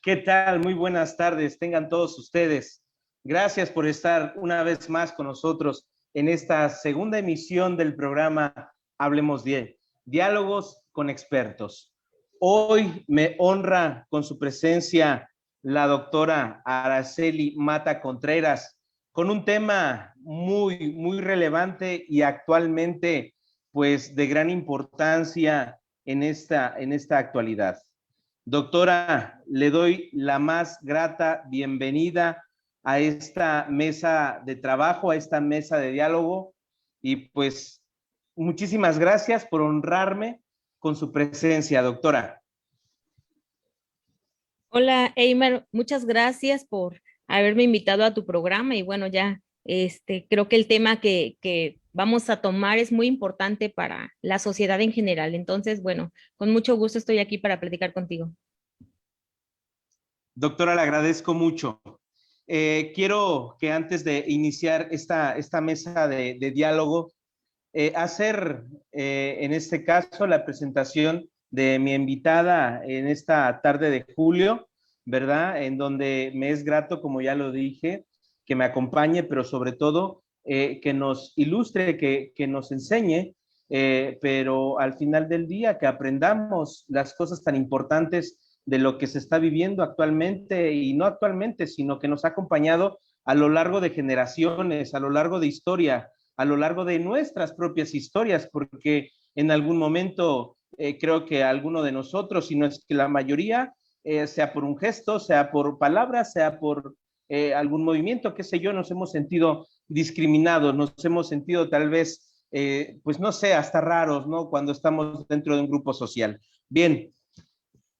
¿Qué tal? Muy buenas tardes, tengan todos ustedes. Gracias por estar una vez más con nosotros en esta segunda emisión del programa Hablemos Bien, Diálogos con Expertos. Hoy me honra con su presencia la doctora Araceli Mata Contreras con un tema muy relevante y actualmente pues de gran importancia en esta actualidad. Doctora, le doy la más grata bienvenida a esta mesa de trabajo, a esta mesa de diálogo y pues muchísimas gracias por honrarme con su presencia, doctora. Hola, Eimer, muchas gracias por haberme invitado a tu programa y bueno, ya creo que el tema que vamos a tomar es muy importante para la sociedad en general. Entonces, bueno, con mucho gusto estoy aquí para platicar contigo. Doctora, le agradezco mucho. Quiero que antes de iniciar esta mesa de diálogo, hacer en este caso la presentación de mi invitada en esta tarde de julio, ¿verdad? En donde me es grato, como ya lo dije, que me acompañe, pero sobre todo que nos ilustre, que nos enseñe, pero al final del día que aprendamos las cosas tan importantes de lo que se está viviendo actualmente y no actualmente, sino que nos ha acompañado a lo largo de generaciones, a lo largo de historia, a lo largo de nuestras propias historias, porque en algún momento creo que alguno de nosotros, si no es que la mayoría, sea por un gesto, sea por palabras, sea por algún movimiento, qué sé yo, nos hemos sentido discriminados, nos hemos sentido tal vez, pues no sé, hasta raros, ¿no? Cuando estamos dentro de un grupo social. Bien,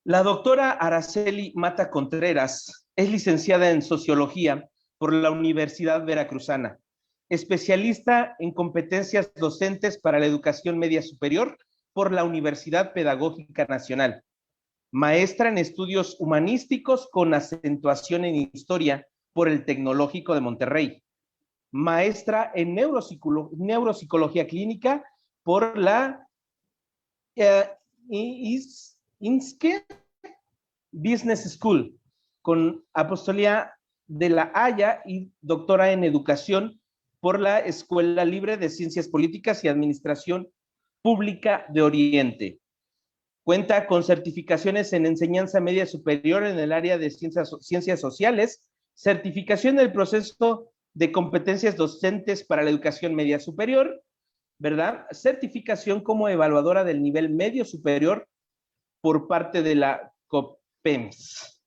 la doctora Araceli Mata Contreras es licenciada en Sociología por la Universidad Veracruzana, especialista en competencias docentes para la educación media superior por la Universidad Pedagógica Nacional, maestra en estudios humanísticos con acentuación en historia por el Tecnológico de Monterrey, maestra en neuropsicología clínica por la INSCE Business School, con apostolía de La Haya y doctora en educación por la Escuela Libre de Ciencias Políticas y Administración Pública de Oriente. Cuenta con certificaciones en enseñanza media superior en el área de ciencias sociales, certificación del proceso de competencias docentes para la educación media superior, ¿verdad? Certificación como evaluadora del nivel medio superior por parte de la COPEMS.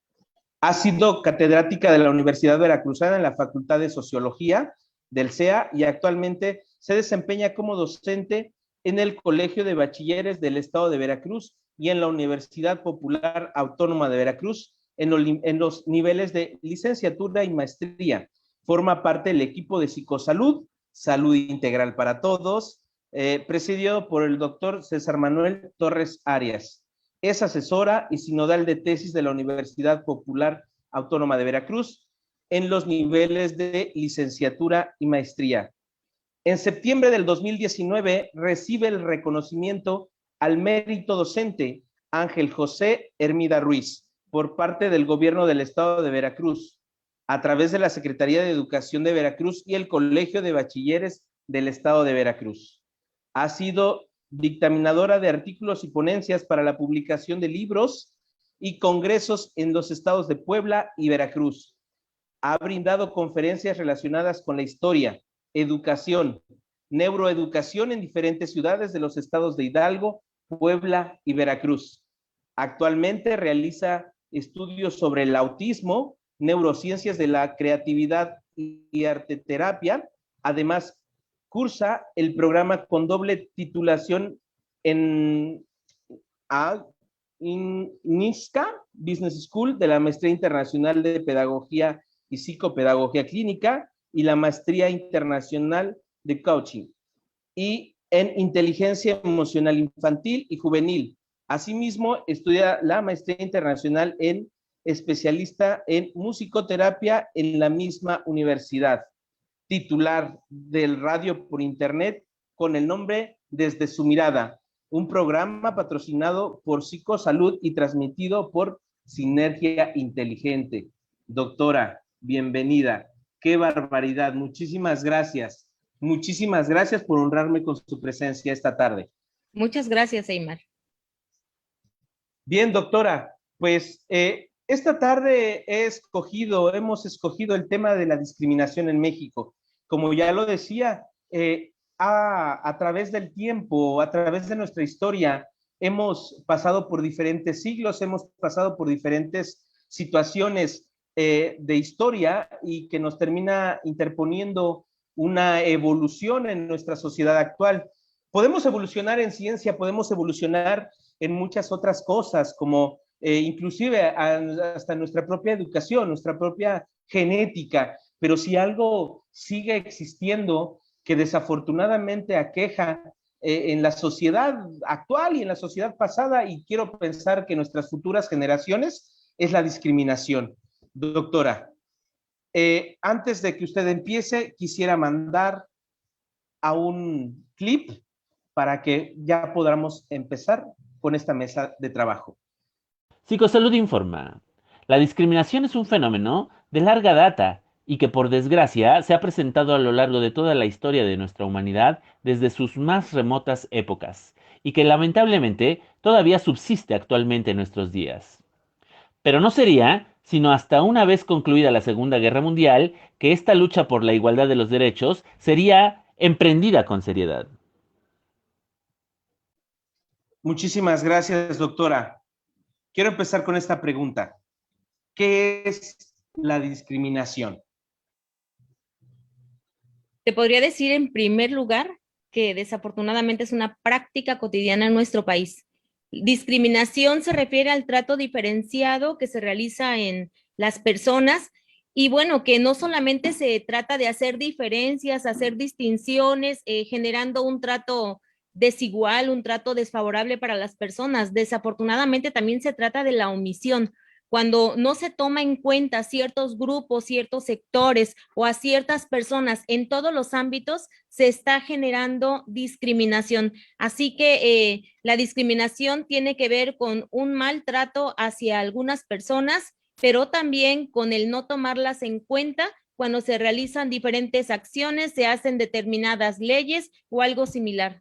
Ha sido catedrática de la Universidad Veracruzana en la Facultad de Sociología del CEA y actualmente se desempeña como docente en el Colegio de Bachilleres del Estado de Veracruz y en la Universidad Popular Autónoma de Veracruz en los niveles de licenciatura y maestría. Forma parte del equipo de psicosalud, salud integral para todos, presidido por el doctor César Manuel Torres Arias. Es asesora y sinodal de tesis de la Universidad Popular Autónoma de Veracruz en los niveles de licenciatura y maestría. En septiembre del 2019 recibe el reconocimiento al mérito docente Ángel José Hermida Ruiz por parte del gobierno del estado de Veracruz a través de la Secretaría de Educación de Veracruz y el Colegio de Bachilleres del estado de Veracruz. Ha sido dictaminadora de artículos y ponencias para la publicación de libros y congresos en los estados de Puebla y Veracruz. Ha brindado conferencias relacionadas con la historia, educación, neuroeducación en diferentes ciudades de los estados de Hidalgo, Puebla y Veracruz. Actualmente realiza estudios sobre el autismo, neurociencias de la creatividad y arteterapia. Además, cursa el programa con doble titulación en NISCA Business School de la Maestría Internacional de Pedagogía y Psicopedagogía Clínica y la Maestría Internacional de Coaching y en Inteligencia Emocional Infantil y Juvenil. Asimismo, estudia la Maestría Internacional en especialista en musicoterapia en la misma universidad. Titular del radio por internet con el nombre Desde su mirada, un programa patrocinado por Psicosalud y transmitido por Sinergia Inteligente. Doctora, bienvenida. Qué barbaridad. Muchísimas gracias. Muchísimas gracias por honrarme con su presencia esta tarde. Muchas gracias, Eymar. Bien, doctora, pues esta tarde hemos escogido el tema de la discriminación en México. Como ya lo decía, a través del tiempo, a través de nuestra historia, hemos pasado por diferentes siglos, hemos pasado por diferentes situaciones de historia y que nos termina interponiendo una evolución en nuestra sociedad actual. Podemos evolucionar en ciencia, podemos evolucionar en muchas otras cosas, como inclusive hasta nuestra propia educación, nuestra propia genética, pero si algo sigue existiendo que desafortunadamente aqueja en la sociedad actual y en la sociedad pasada, y quiero pensar que nuestras futuras generaciones, es la discriminación. Doctora, antes de que usted empiece, quisiera mandar a un clip para que ya podamos empezar con esta mesa de trabajo. Psicosalud informa. La discriminación es un fenómeno de larga data y que por desgracia se ha presentado a lo largo de toda la historia de nuestra humanidad desde sus más remotas épocas y que lamentablemente todavía subsiste actualmente en nuestros días. Pero no sería sino hasta una vez concluida la Segunda Guerra Mundial que esta lucha por la igualdad de los derechos sería emprendida con seriedad. Muchísimas gracias, doctora. Quiero empezar con esta pregunta. ¿Qué es la discriminación? Te podría decir en primer lugar que desafortunadamente es una práctica cotidiana en nuestro país. Discriminación se refiere al trato diferenciado que se realiza en las personas y bueno, que no solamente se trata de hacer diferencias, hacer distinciones, generando un trato desigual, un trato desfavorable para las personas. Desafortunadamente también se trata de la omisión. Cuando no se toma en cuenta ciertos grupos, ciertos sectores o a ciertas personas en todos los ámbitos, se está generando discriminación. Así que la discriminación tiene que ver con un maltrato hacia algunas personas, pero también con el no tomarlas en cuenta cuando se realizan diferentes acciones, se hacen determinadas leyes o algo similar.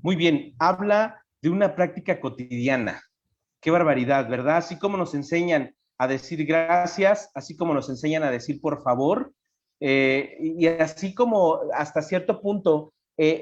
Muy bien, habla de una práctica cotidiana. Qué barbaridad, ¿verdad? Así como nos enseñan a decir gracias, así como nos enseñan a decir por favor, y así como hasta cierto punto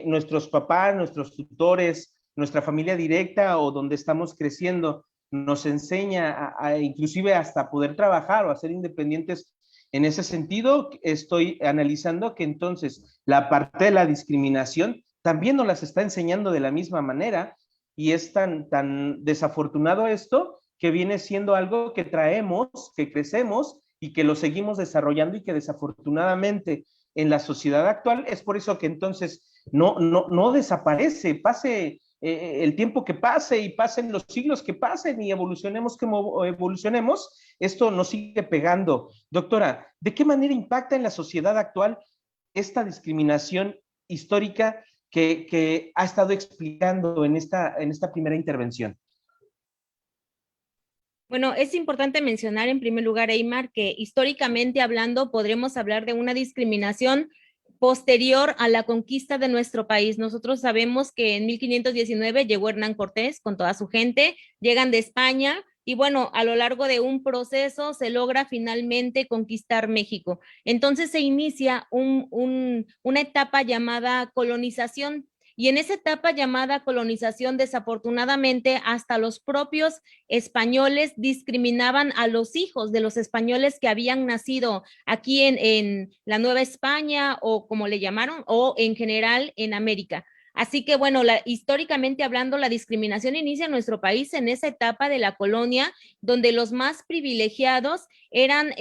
nuestros papás, nuestros tutores, nuestra familia directa o donde estamos creciendo, nos enseña inclusive hasta poder trabajar o a ser independientes. En ese sentido, estoy analizando que entonces la parte de la discriminación también nos las está enseñando de la misma manera, y es tan desafortunado esto que viene siendo algo que traemos, que crecemos y que lo seguimos desarrollando y que desafortunadamente en la sociedad actual es por eso que entonces no desaparece, pase el tiempo que pase y pasen los siglos que pasen y evolucionemos como evolucionemos, esto nos sigue pegando. Doctora, ¿de qué manera impacta en la sociedad actual esta discriminación histórica que ha estado explicando en esta primera intervención? Bueno, es importante mencionar en primer lugar, Eymar, que históricamente hablando podremos hablar de una discriminación posterior a la conquista de nuestro país. Nosotros sabemos que en 1519 llegó Hernán Cortés con toda su gente, llegan de España y bueno, a lo largo de un proceso se logra finalmente conquistar México. Entonces se inicia una etapa llamada colonización. Y en esa etapa llamada colonización, desafortunadamente, hasta los propios españoles discriminaban a los hijos de los españoles que habían nacido aquí en la Nueva España o como le llamaron, o en general en América. Así que bueno, históricamente hablando, la discriminación inicia en nuestro país en esa etapa de la colonia, donde los más privilegiados eran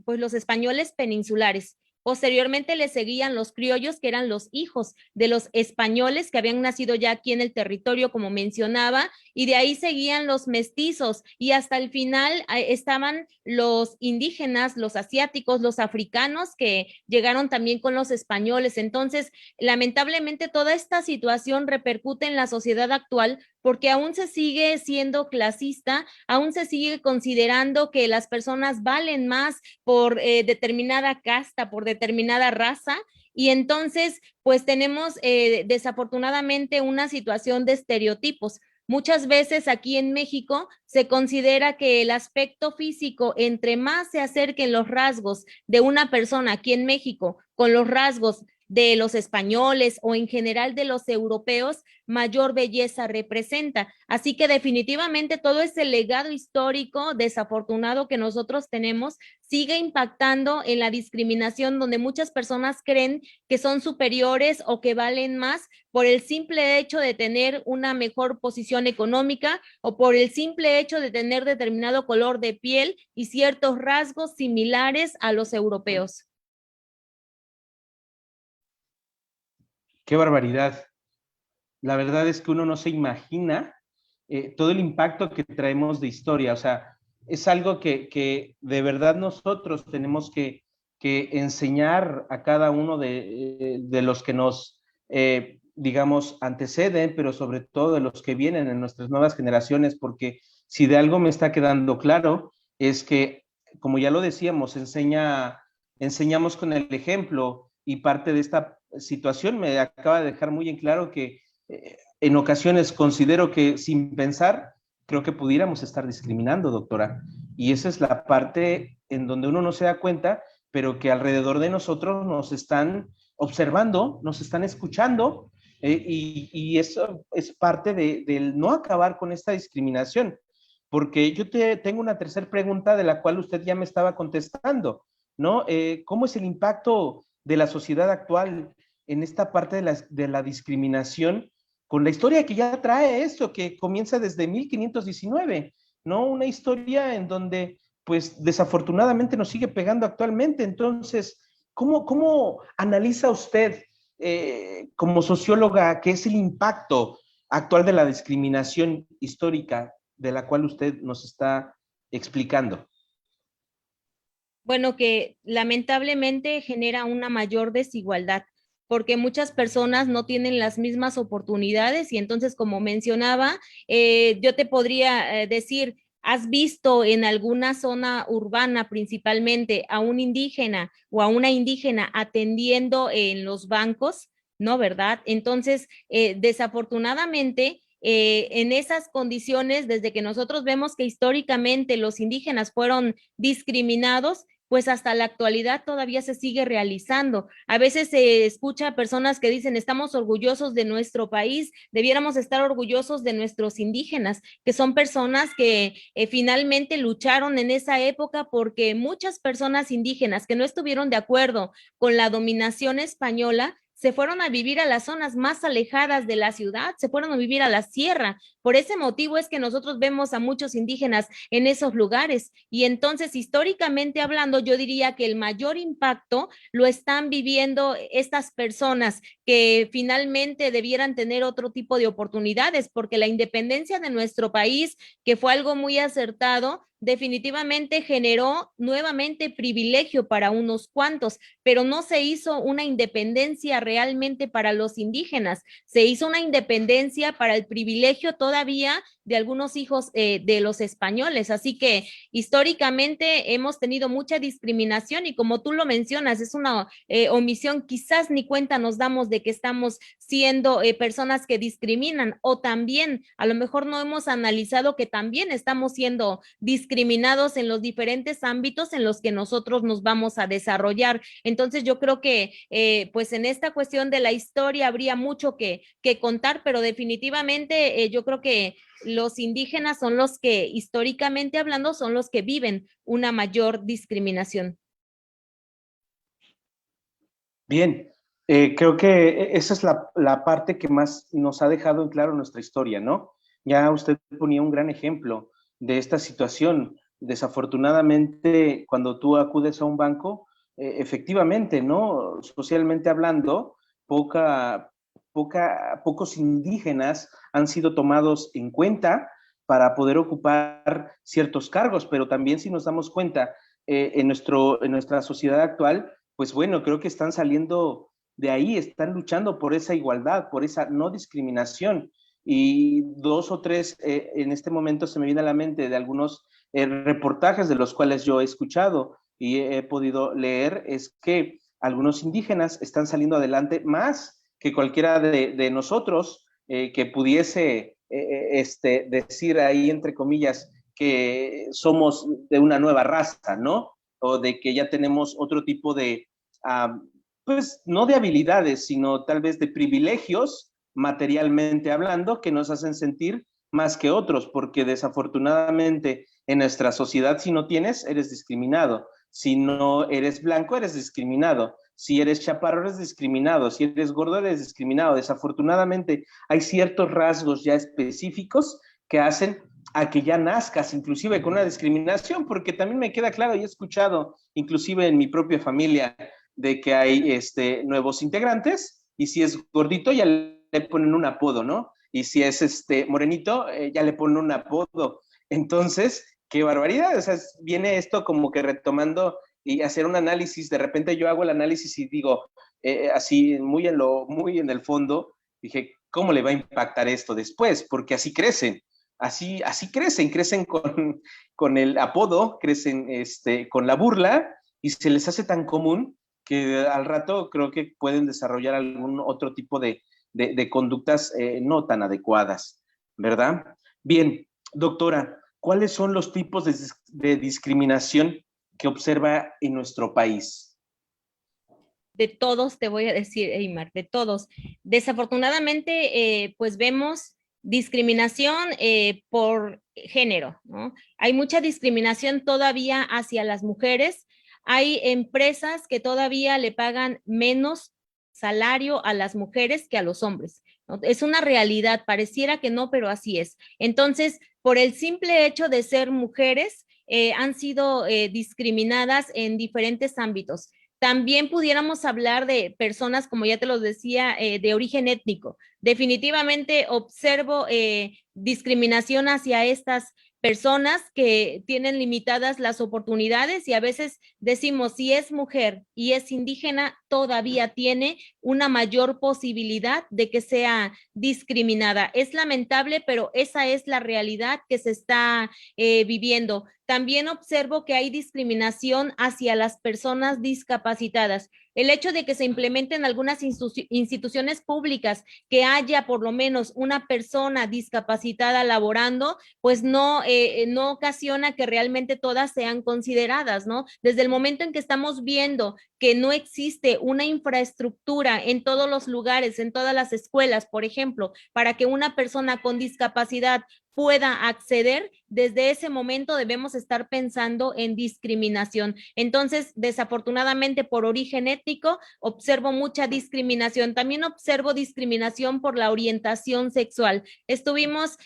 pues los españoles peninsulares. Posteriormente le seguían los criollos, que eran los hijos de los españoles que habían nacido ya aquí en el territorio, como mencionaba, y de ahí seguían los mestizos y hasta el final estaban los indígenas, los asiáticos, los africanos que llegaron también con los españoles. Entonces, lamentablemente toda esta situación repercute en la sociedad actual porque aún se sigue siendo clasista, aún se sigue considerando que las personas valen más por determinada casta, por determinada raza, y entonces pues tenemos desafortunadamente una situación de estereotipos. Muchas veces aquí en México se considera que el aspecto físico, entre más se acerquen los rasgos de una persona aquí en México con los rasgos de los españoles o en general de los europeos, mayor belleza representa. Así que definitivamente todo ese legado histórico desafortunado que nosotros tenemos sigue impactando en la discriminación, donde muchas personas creen que son superiores o que valen más por el simple hecho de tener una mejor posición económica o por el simple hecho de tener determinado color de piel y ciertos rasgos similares a los europeos. Qué barbaridad. La verdad es que uno no se imagina todo el impacto que traemos de historia. O sea, es algo que de verdad nosotros tenemos que enseñar a cada uno de los que nos, digamos, anteceden, pero sobre todo de los que vienen en nuestras nuevas generaciones, porque si de algo me está quedando claro, es que, como ya lo decíamos, enseñamos con el ejemplo, y parte de esta situación me acaba de dejar muy en claro que en ocasiones considero que sin pensar, creo que pudiéramos estar discriminando, doctora. Y esa es la parte en donde uno no se da cuenta, pero que alrededor de nosotros nos están observando, nos están escuchando, y eso es parte del no acabar con esta discriminación. Porque yo tengo una tercera pregunta de la cual usted ya me estaba contestando, ¿no? ¿Cómo es el impacto de la sociedad actual en esta parte de la discriminación con la historia que ya trae esto, que comienza desde 1519, ¿no? Una historia en donde, pues, desafortunadamente nos sigue pegando actualmente. Entonces, ¿cómo analiza usted, como socióloga, qué es el impacto actual de la discriminación histórica de la cual usted nos está explicando? Bueno, que lamentablemente genera una mayor desigualdad, porque muchas personas no tienen las mismas oportunidades y entonces, como mencionaba, yo te podría decir, ¿has visto en alguna zona urbana principalmente a un indígena o a una indígena atendiendo en los bancos? No, ¿verdad? Entonces, desafortunadamente, en esas condiciones, desde que nosotros vemos que históricamente los indígenas fueron discriminados, pues hasta la actualidad todavía se sigue realizando. A veces se escucha a personas que dicen, estamos orgullosos de nuestro país, debiéramos estar orgullosos de nuestros indígenas, que son personas que finalmente lucharon en esa época, porque muchas personas indígenas que no estuvieron de acuerdo con la dominación española se fueron a vivir a las zonas más alejadas de la ciudad, se fueron a vivir a la sierra. Por ese motivo es que nosotros vemos a muchos indígenas en esos lugares. Y entonces, históricamente hablando, yo diría que el mayor impacto lo están viviendo estas personas que finalmente debieran tener otro tipo de oportunidades, porque la independencia de nuestro país, que fue algo muy acertado, definitivamente generó nuevamente privilegio para unos cuantos, pero no se hizo una independencia realmente para los indígenas, se hizo una independencia para el privilegio todavía de algunos hijos de los españoles. Así que históricamente hemos tenido mucha discriminación y como tú lo mencionas, es una omisión, quizás ni cuenta nos damos de que estamos siendo personas que discriminan, o también a lo mejor no hemos analizado que también estamos siendo discriminados en los diferentes ámbitos en los que nosotros nos vamos a desarrollar. Entonces yo creo que pues en esta cuestión de la historia habría mucho que contar, pero definitivamente yo creo que los indígenas son los que, históricamente hablando, son los que viven una mayor discriminación. Bien, creo que esa es la parte que más nos ha dejado en claro nuestra historia, ¿no? Ya usted ponía un gran ejemplo de esta situación. Desafortunadamente, cuando tú acudes a un banco, efectivamente, ¿no? Socialmente hablando, pocos indígenas han sido tomados en cuenta para poder ocupar ciertos cargos, pero también si nos damos cuenta en nuestra sociedad actual, pues bueno, creo que están saliendo de ahí, están luchando por esa igualdad, por esa no discriminación. y dos o tres en este momento se me viene a la mente de algunos reportajes de los cuales yo he escuchado y he podido leer, es que algunos indígenas están saliendo adelante más que cualquiera de nosotros que pudiese decir ahí, entre comillas, que somos de una nueva raza, ¿no? O de que ya tenemos otro tipo de, pues no de habilidades, sino tal vez de privilegios, materialmente hablando, que nos hacen sentir más que otros, porque desafortunadamente en nuestra sociedad, si no tienes, eres discriminado. Si no eres blanco, eres discriminado. Si eres chaparro, eres discriminado. Si eres gordo, eres discriminado. Desafortunadamente, hay ciertos rasgos ya específicos que hacen a que ya nazcas inclusive con una discriminación, porque también me queda claro y he escuchado, inclusive en mi propia familia, de que hay nuevos integrantes y si es gordito ya le ponen un apodo, ¿no? Y si es morenito, ya le ponen un apodo. Entonces, qué barbaridad, o sea, viene esto como que retomando y hacer un análisis, de repente yo hago el análisis y digo, así muy en el fondo, dije, ¿cómo le va a impactar esto después? Porque así crecen, así crecen con el apodo, crecen con la burla y se les hace tan común que al rato creo que pueden desarrollar algún otro tipo de conductas no tan adecuadas, ¿verdad? Bien, doctora, ¿cuáles son los tipos de discriminación que observa en nuestro país? De todos, te voy a decir, Eymar, de todos. Desafortunadamente, pues vemos discriminación por género, ¿no? Hay mucha discriminación todavía hacia las mujeres. Hay empresas que todavía le pagan menos salario a las mujeres que a los hombres, ¿no? Es una realidad, pareciera que no, pero así es. Entonces, por el simple hecho de ser mujeres, han sido discriminadas en diferentes ámbitos. También pudiéramos hablar de personas, como ya te lo decía, de origen étnico. Definitivamente observo discriminación hacia estas personas que tienen limitadas las oportunidades y a veces decimos, si es mujer y es indígena, todavía tiene una mayor posibilidad de que sea discriminada. Es lamentable, pero esa es la realidad que se está viviendo. También observo que hay discriminación hacia las personas discapacitadas. El hecho de que se implementen algunas instituciones públicas que haya por lo menos una persona discapacitada laborando, pues no ocasiona que realmente todas sean consideradas, ¿no? Desde el momento en que estamos viendo que no existe una infraestructura en todos los lugares, en todas las escuelas, por ejemplo, para que una persona con discapacidad pueda acceder, desde ese momento debemos estar pensando en discriminación. Entonces, desafortunadamente, por origen étnico, observo mucha discriminación. También observo discriminación por la orientación sexual. Estuvimos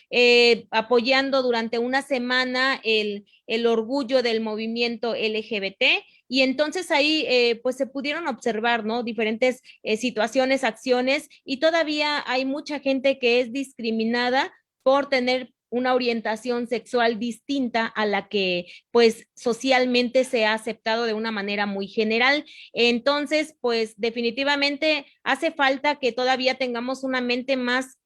apoyando durante una semana el orgullo del movimiento LGBT y entonces ahí pues se pudieron observar, ¿no? Diferentes situaciones, acciones y todavía hay mucha gente que es discriminada por tener una orientación sexual distinta a la que pues socialmente se ha aceptado de una manera muy general. Entonces, pues definitivamente hace falta que todavía tengamos una mente más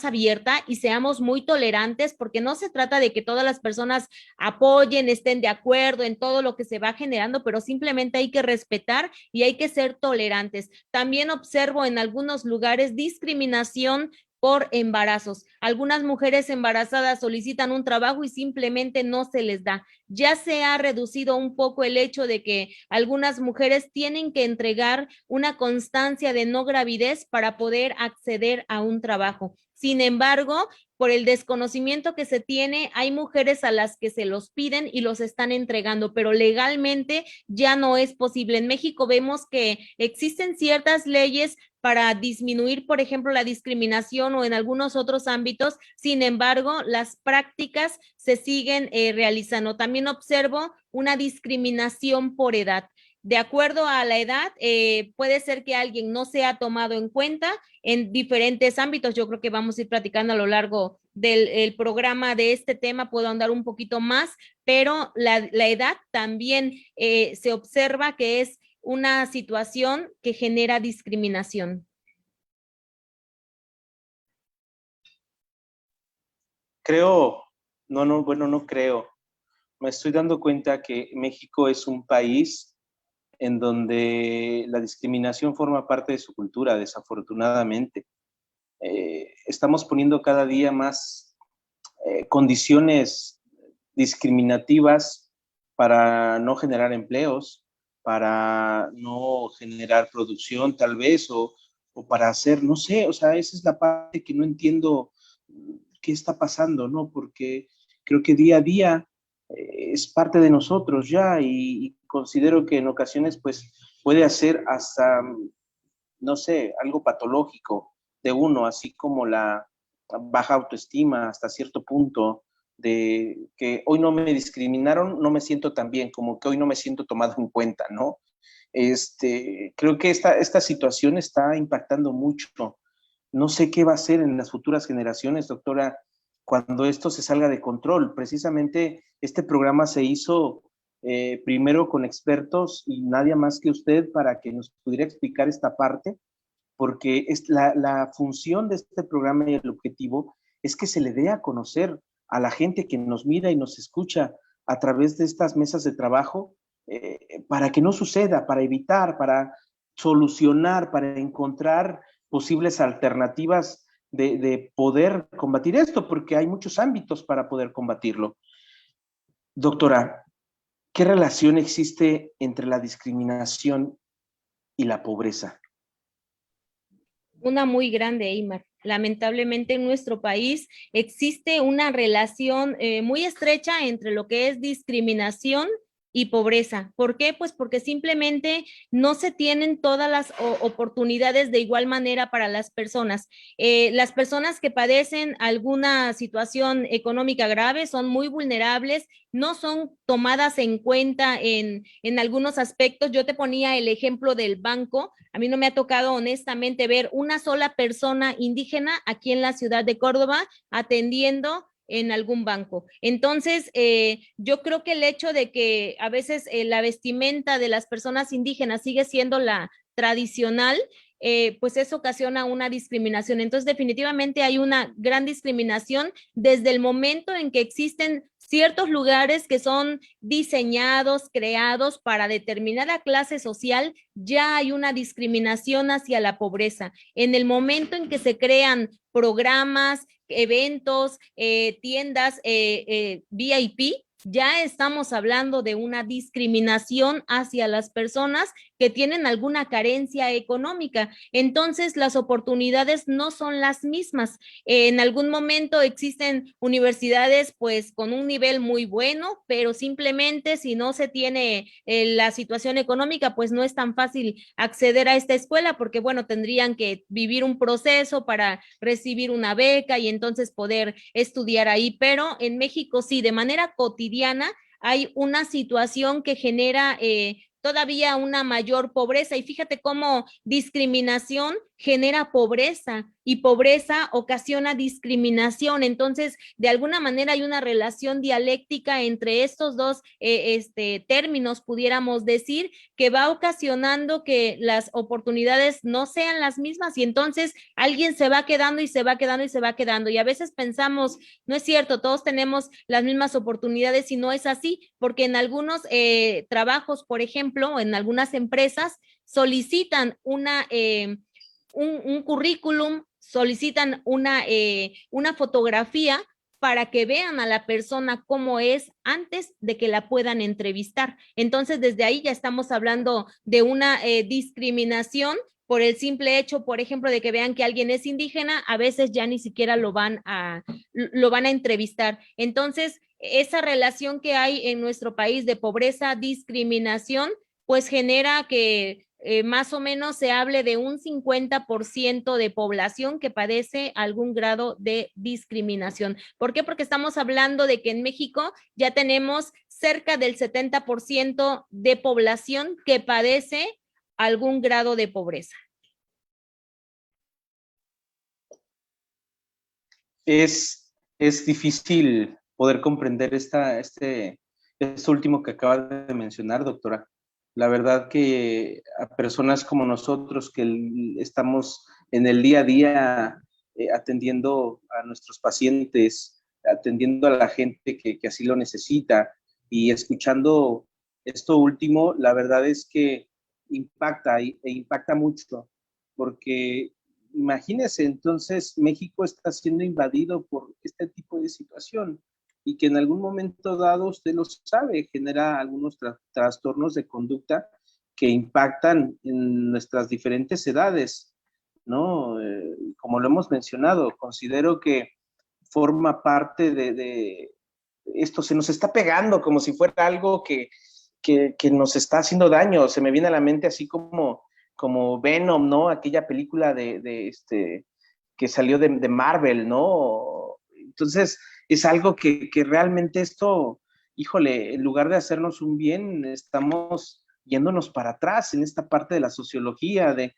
abierta y seamos muy tolerantes, porque no se trata de que todas las personas apoyen, estén de acuerdo en todo lo que se va generando, pero simplemente hay que respetar y hay que ser tolerantes. También observo en algunos lugares discriminación por embarazos. Algunas mujeres embarazadas solicitan un trabajo y simplemente no se les da. Ya se ha reducido un poco el hecho de que algunas mujeres tienen que entregar una constancia de no gravidez para poder acceder a un trabajo. Sin embargo, por el desconocimiento que se tiene, hay mujeres a las que se los piden y los están entregando, pero legalmente ya no es posible. En México vemos que existen ciertas leyes para disminuir, por ejemplo, la discriminación o en algunos otros ámbitos. Sin embargo, las prácticas se siguen realizando. También observo una discriminación por edad. De acuerdo a la edad, puede ser que alguien no sea tomado en cuenta en diferentes ámbitos. Yo creo que vamos a ir platicando a lo largo del programa de este tema, puedo andar un poquito más, pero la edad también se observa que es una situación que genera discriminación. Creo, bueno, no creo. Me estoy dando cuenta que México es un país en donde la discriminación forma parte de su cultura, desafortunadamente. Estamos poniendo cada día más condiciones discriminativas para no generar empleos, para no generar producción tal vez, o para hacer, no sé, o sea, esa es la parte que no entiendo qué está pasando, ¿no? Porque creo que día a día es parte de nosotros ya y considero que en ocasiones pues puede hacer hasta, no sé, algo patológico de uno, así como la baja autoestima hasta cierto punto, de que hoy no me discriminaron, no me siento tan bien, como que hoy no me siento tomado en cuenta, ¿no? Creo que esta situación está impactando mucho. No sé qué va a ser en las futuras generaciones, doctora, cuando esto se salga de control. Precisamente este programa se hizo primero con expertos y nadie más que usted para que nos pudiera explicar esta parte, porque es la función de este programa y el objetivo es que se le dé a conocer a la gente que nos mira y nos escucha a través de estas mesas de trabajo, para que no suceda, para evitar, para solucionar, para encontrar posibles alternativas de poder combatir esto, porque hay muchos ámbitos para poder combatirlo. Doctora, ¿qué relación existe entre la discriminación y la pobreza? Una muy grande, Eymar. Lamentablemente en nuestro país existe una relación muy estrecha entre lo que es discriminación y pobreza. ¿Por qué? Pues porque simplemente no se tienen todas las oportunidades de igual manera para las personas. Las personas que padecen alguna situación económica grave son muy vulnerables, no son tomadas en cuenta en algunos aspectos. Yo te ponía el ejemplo del banco. A mí no me ha tocado honestamente ver una sola persona indígena aquí en la ciudad de Córdoba atendiendo en algún banco. Entonces, yo creo que el hecho de que a veces la vestimenta de las personas indígenas sigue siendo la tradicional, pues eso ocasiona una discriminación. Entonces, definitivamente hay una gran discriminación desde el momento en que existen ciertos lugares que son diseñados, creados para determinada clase social, ya hay una discriminación hacia la pobreza. En el momento en que se crean programas, eventos, tiendas VIP, ya estamos hablando de una discriminación hacia las personas que tienen alguna carencia económica. Entonces, las oportunidades no son las mismas. En algún momento existen universidades pues con un nivel muy bueno, pero simplemente si no se tiene la situación económica, pues no es tan fácil acceder a esta escuela porque, bueno, tendrían que vivir un proceso para recibir una beca y entonces poder estudiar ahí. Pero en México sí, de manera cotidiana hay una situación que genera todavía una mayor pobreza. Y fíjate cómo discriminación genera pobreza y pobreza ocasiona discriminación. Entonces, de alguna manera hay una relación dialéctica entre estos dos términos, pudiéramos decir, que va ocasionando que las oportunidades no sean las mismas y entonces alguien se va quedando y se va quedando y se va quedando. Y a veces pensamos, no es cierto, todos tenemos las mismas oportunidades y no es así, porque en algunos trabajos, por ejemplo, en algunas empresas, solicitan un currículum, solicitan una fotografía para que vean a la persona cómo es antes de que la puedan entrevistar. Entonces, desde ahí ya estamos hablando de una discriminación por el simple hecho, por ejemplo, de que vean que alguien es indígena, a veces ya ni siquiera lo van a entrevistar. Entonces, esa relación que hay en nuestro país de pobreza, discriminación, pues genera que más o menos se hable de un 50% de población que padece algún grado de discriminación. ¿Por qué? Porque estamos hablando de que en México ya tenemos cerca del 70% de población que padece algún grado de pobreza. Es difícil poder comprender esto último que acaba de mencionar, doctora. La verdad que a personas como nosotros que estamos en el día a día atendiendo a nuestros pacientes, atendiendo a la gente que así lo necesita y escuchando esto último, la verdad es que impacta e impacta mucho, porque imagínense, entonces México está siendo invadido por este tipo de situación y que en algún momento dado, usted lo sabe, genera algunos trastornos de conducta que impactan en nuestras diferentes edades, ¿no? Como lo hemos mencionado, considero que forma parte de esto, se nos está pegando como si fuera algo que nos está haciendo daño. Se me viene a la mente así como Venom, ¿no? Aquella película que salió de Marvel, ¿no? Entonces, es algo que realmente esto, híjole, en lugar de hacernos un bien, estamos yéndonos para atrás en esta parte de la sociología, de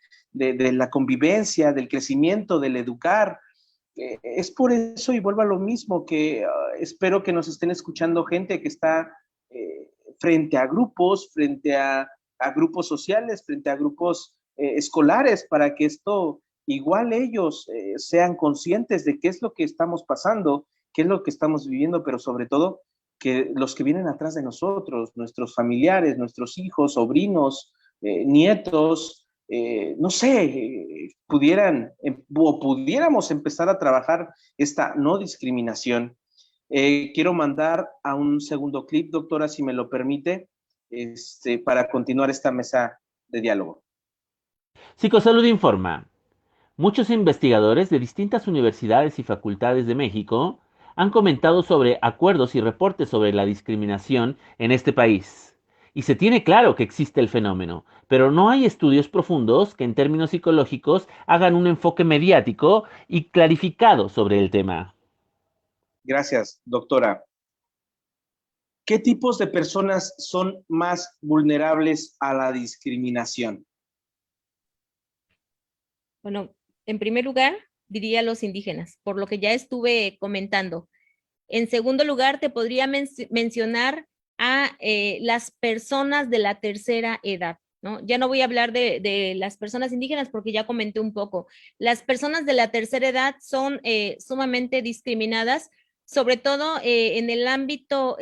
la convivencia, del crecimiento, del educar. Es por eso, y vuelvo a lo mismo, que espero que nos estén escuchando gente que está frente a grupos, frente a grupos sociales, frente a grupos escolares, para que esto igual ellos sean conscientes de qué es lo que estamos pasando, qué es lo que estamos viviendo, pero sobre todo que los que vienen atrás de nosotros, nuestros familiares, nuestros hijos, sobrinos, nietos, no sé, pudieran o pudiéramos empezar a trabajar esta no discriminación. Quiero mandar a un segundo clip, doctora, si me lo permite, para continuar esta mesa de diálogo. Psicosalud informa. Muchos investigadores de distintas universidades y facultades de México han comentado sobre acuerdos y reportes sobre la discriminación en este país. Y se tiene claro que existe el fenómeno, pero no hay estudios profundos que en términos psicológicos hagan un enfoque mediático y clarificado sobre el tema. Gracias, doctora. ¿Qué tipos de personas son más vulnerables a la discriminación? Bueno, en primer lugar, diría los indígenas, por lo que ya estuve comentando. En segundo lugar, te podría mencionar a las personas de la tercera edad, ¿no? Ya no voy a hablar de las personas indígenas porque ya comenté un poco. Las personas de la tercera edad son sumamente discriminadas, sobre todo en el ámbito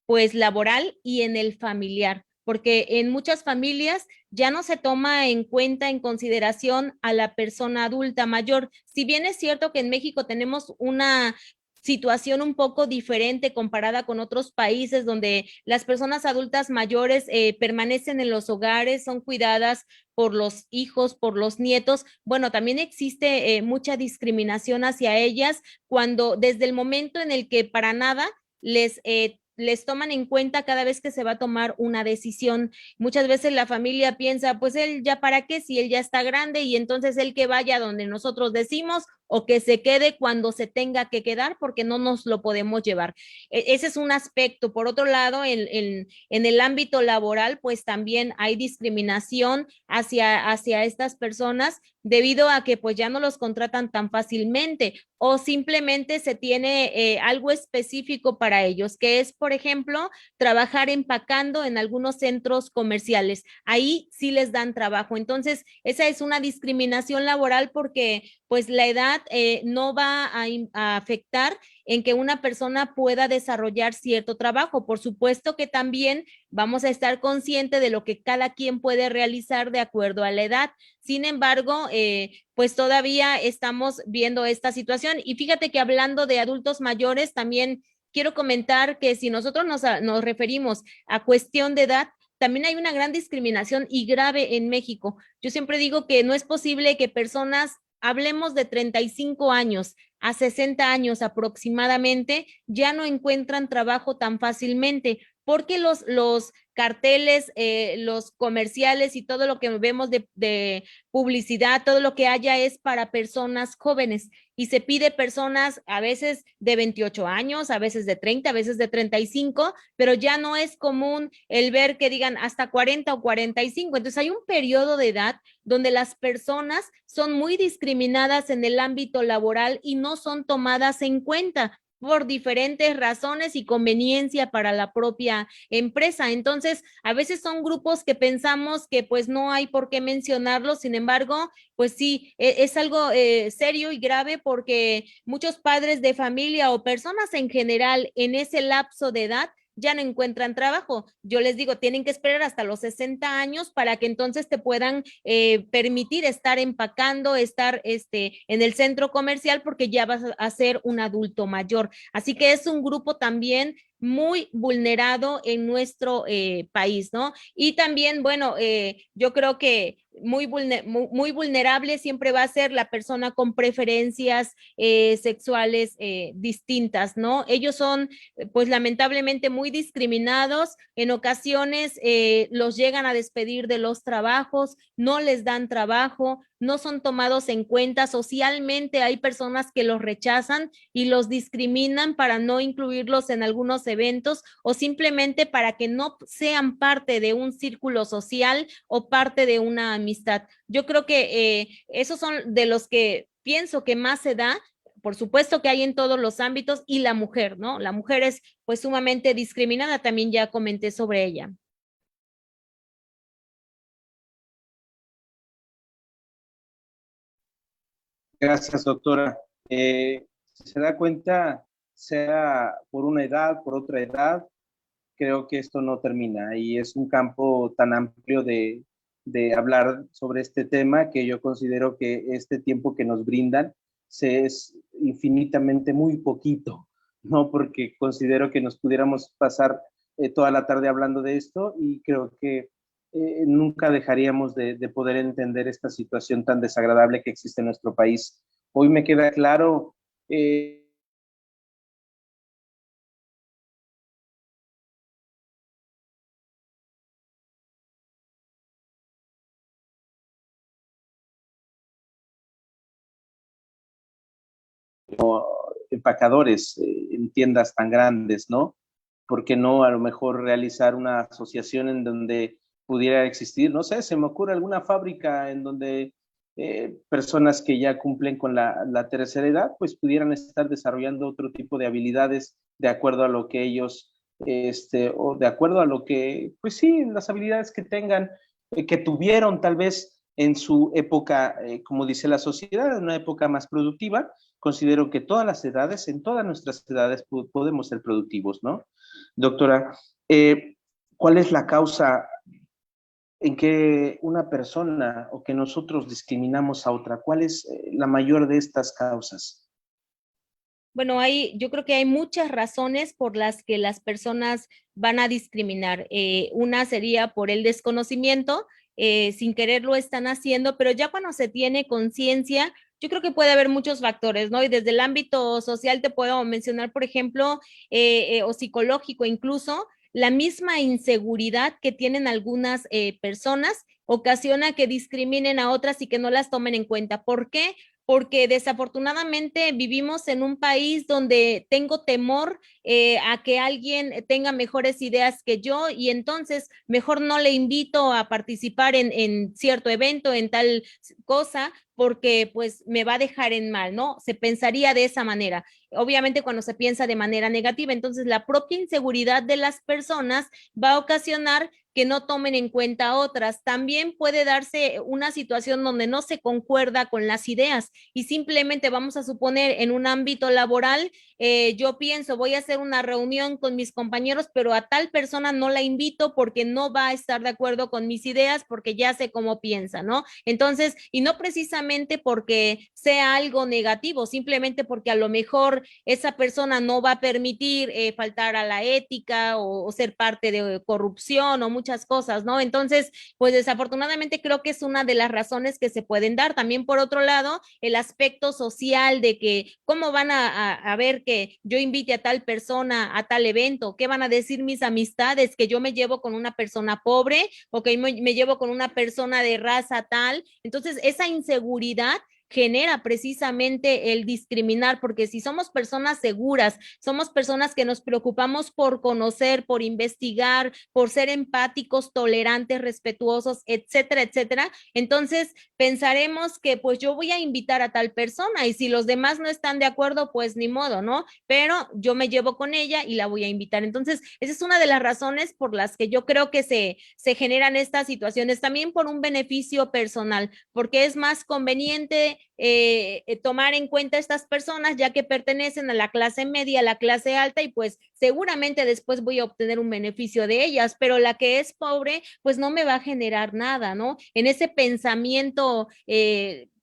pues laboral y en el familiar, porque en muchas familias ya no se toma en cuenta, en consideración a la persona adulta mayor. Si bien es cierto que en México tenemos una situación un poco diferente comparada con otros países donde las personas adultas mayores permanecen en los hogares, son cuidadas por los hijos, por los nietos. Bueno, también existe mucha discriminación hacia ellas cuando desde el momento en el que para nada les toman en cuenta cada vez que se va a tomar una decisión. Muchas veces la familia piensa, pues él ya para qué, si él ya está grande y entonces él que vaya donde nosotros decimos o que se quede cuando se tenga que quedar porque no nos lo podemos llevar. Ese es un aspecto. Por otro lado, en el ámbito laboral, pues también hay discriminación hacia estas personas debido a que pues ya no los contratan tan fácilmente o simplemente se tiene algo específico para ellos, que es, por ejemplo, trabajar empacando en algunos centros comerciales. Ahí sí les dan trabajo. Entonces, esa es una discriminación laboral porque pues la edad no va a afectar en que una persona pueda desarrollar cierto trabajo. Por supuesto que también vamos a estar conscientes de lo que cada quien puede realizar de acuerdo a la edad. Sin embargo, pues todavía estamos viendo esta situación. Y fíjate que hablando de adultos mayores, también quiero comentar que si nosotros nos referimos a cuestión de edad, también hay una gran discriminación y grave en México. Yo siempre digo que no es posible que personas, hablemos de 35 años a 60 años aproximadamente, ya no encuentran trabajo tan fácilmente porque los carteles, los comerciales y todo lo que vemos de publicidad, todo lo que haya es para personas jóvenes y se pide personas a veces de 28 años, a veces de 30, a veces de 35, pero ya no es común el ver que digan hasta 40 o 45. Entonces hay un periodo de edad donde las personas son muy discriminadas en el ámbito laboral y no son tomadas en cuenta. por diferentes razones y conveniencia para la propia empresa. Entonces, a veces son grupos que pensamos que pues no hay por qué mencionarlos, sin embargo, pues sí, es algo serio y grave porque muchos padres de familia o personas en general en ese lapso de edad ya no encuentran trabajo. Yo les digo, tienen que esperar hasta los 60 años para que entonces te puedan permitir estar empacando, estar en el centro comercial porque ya vas a ser un adulto mayor. Así que es un grupo también muy vulnerado en nuestro país, ¿no? Y también, bueno, yo creo que muy vulnerable siempre va a ser la persona con preferencias sexuales distintas, ¿no? Ellos son, pues lamentablemente, muy discriminados. En ocasiones los llegan a despedir de los trabajos, no les dan trabajo, no son tomados en cuenta. Socialmente hay personas que los rechazan y los discriminan para no incluirlos en algunos eventos o simplemente para que no sean parte de un círculo social o parte de una amistad. Yo creo que esos son de los que pienso que más se da. Por supuesto que hay en todos los ámbitos y la mujer, ¿no? La mujer es pues sumamente discriminada, también ya comenté sobre ella. Gracias, doctora. Si se da cuenta, sea por una edad, por otra edad, creo que esto no termina y es un campo tan amplio de hablar sobre este tema que yo considero que este tiempo que nos brindan se es infinitamente muy poquito, ¿no? Porque considero que nos pudiéramos pasar toda la tarde hablando de esto y creo que nunca dejaríamos de poder entender esta situación tan desagradable que existe en nuestro país. Hoy me queda claro empacadores en tiendas tan grandes, ¿no? ¿Por qué no a lo mejor realizar una asociación en donde pudiera existir, no sé, se me ocurre alguna fábrica en donde personas que ya cumplen con la tercera edad, pues pudieran estar desarrollando otro tipo de habilidades de acuerdo a lo que ellos, o de acuerdo a lo que, pues sí, las habilidades que tengan, que tuvieron tal vez en su época, como dice la sociedad, en una época más productiva. Considero que todas las edades, en todas nuestras edades, podemos ser productivos, ¿no? Doctora, ¿cuál es la causa en que una persona o que nosotros discriminamos a otra? ¿Cuál es la mayor de estas causas? Bueno, yo creo que hay muchas razones por las que las personas van a discriminar. Una sería por el desconocimiento, sin querer lo están haciendo, pero ya cuando se tiene conciencia, yo creo que puede haber muchos factores, ¿no? Y desde el ámbito social te puedo mencionar, por ejemplo, o psicológico incluso, la misma inseguridad que tienen algunas personas ocasiona que discriminen a otras y que no las tomen en cuenta. ¿Por qué? Porque desafortunadamente vivimos en un país donde tengo temor a que alguien tenga mejores ideas que yo y entonces mejor no le invito a participar en cierto evento, en tal cosa, porque pues me va a dejar en mal, ¿no? Se pensaría de esa manera. Obviamente cuando se piensa de manera negativa, entonces la propia inseguridad de las personas va a ocasionar que no tomen en cuenta otras. También puede darse una situación donde no se concuerda con las ideas y simplemente vamos a suponer en un ámbito laboral, yo pienso, voy a hacer una reunión con mis compañeros, pero a tal persona no la invito porque no va a estar de acuerdo con mis ideas porque ya sé cómo piensa, ¿no? Entonces, y no precisamente porque sea algo negativo, simplemente porque a lo mejor esa persona no va a permitir faltar a la ética o ser parte de corrupción o muchas cosas, ¿no? Entonces, pues desafortunadamente creo que es una de las razones que se pueden dar. También por otro lado, el aspecto social de que cómo van a ver que yo invite a tal persona a tal evento, qué van a decir mis amistades, que yo me llevo con una persona pobre o que me llevo con una persona de raza tal. Entonces, esa inseguridad genera precisamente el discriminar, porque si somos personas seguras, somos personas que nos preocupamos por conocer, por investigar, por ser empáticos, tolerantes, respetuosos, etcétera, etcétera, entonces pensaremos que pues yo voy a invitar a tal persona y si los demás no están de acuerdo, pues ni modo, ¿no? Pero yo me llevo con ella y la voy a invitar. Entonces, esa es una de las razones por las que yo creo que se generan estas situaciones, también por un beneficio personal, porque es más conveniente tomar en cuenta estas personas ya que pertenecen a la clase media, a la clase alta y pues seguramente después voy a obtener un beneficio de ellas, pero la que es pobre pues no me va a generar nada, ¿no? En ese pensamiento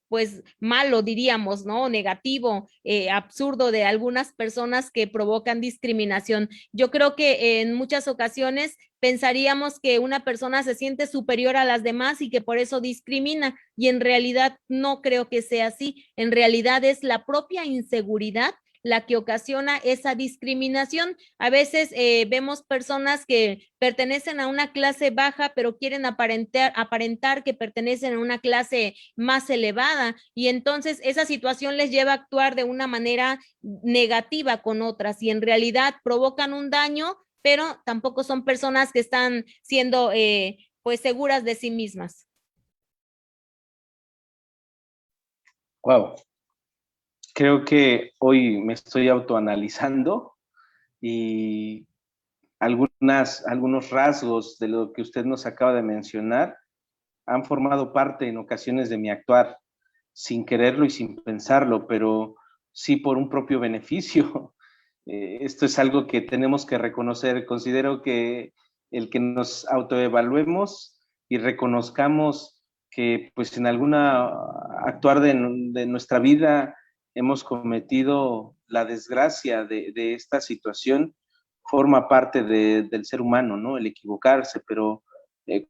pues malo, diríamos, ¿no? Negativo, absurdo de algunas personas que provocan discriminación. Yo creo que en muchas ocasiones pensaríamos que una persona se siente superior a las demás y que por eso discrimina, y en realidad no creo que sea así. En realidad es la propia inseguridad la que ocasiona esa discriminación. A veces vemos personas que pertenecen a una clase baja, pero quieren aparentar que pertenecen a una clase más elevada, y entonces esa situación les lleva a actuar de una manera negativa con otras, y en realidad provocan un daño, pero tampoco son personas que están siendo pues seguras de sí mismas. Wow. Creo que hoy me estoy autoanalizando y algunos rasgos de lo que usted nos acaba de mencionar han formado parte en ocasiones de mi actuar, sin quererlo y sin pensarlo, pero sí por un propio beneficio. Esto es algo que tenemos que reconocer. Considero que el que nos autoevaluemos y reconozcamos que pues en alguna actuar de nuestra vida hemos cometido la desgracia de esta situación, forma parte del ser humano, ¿no? El equivocarse, pero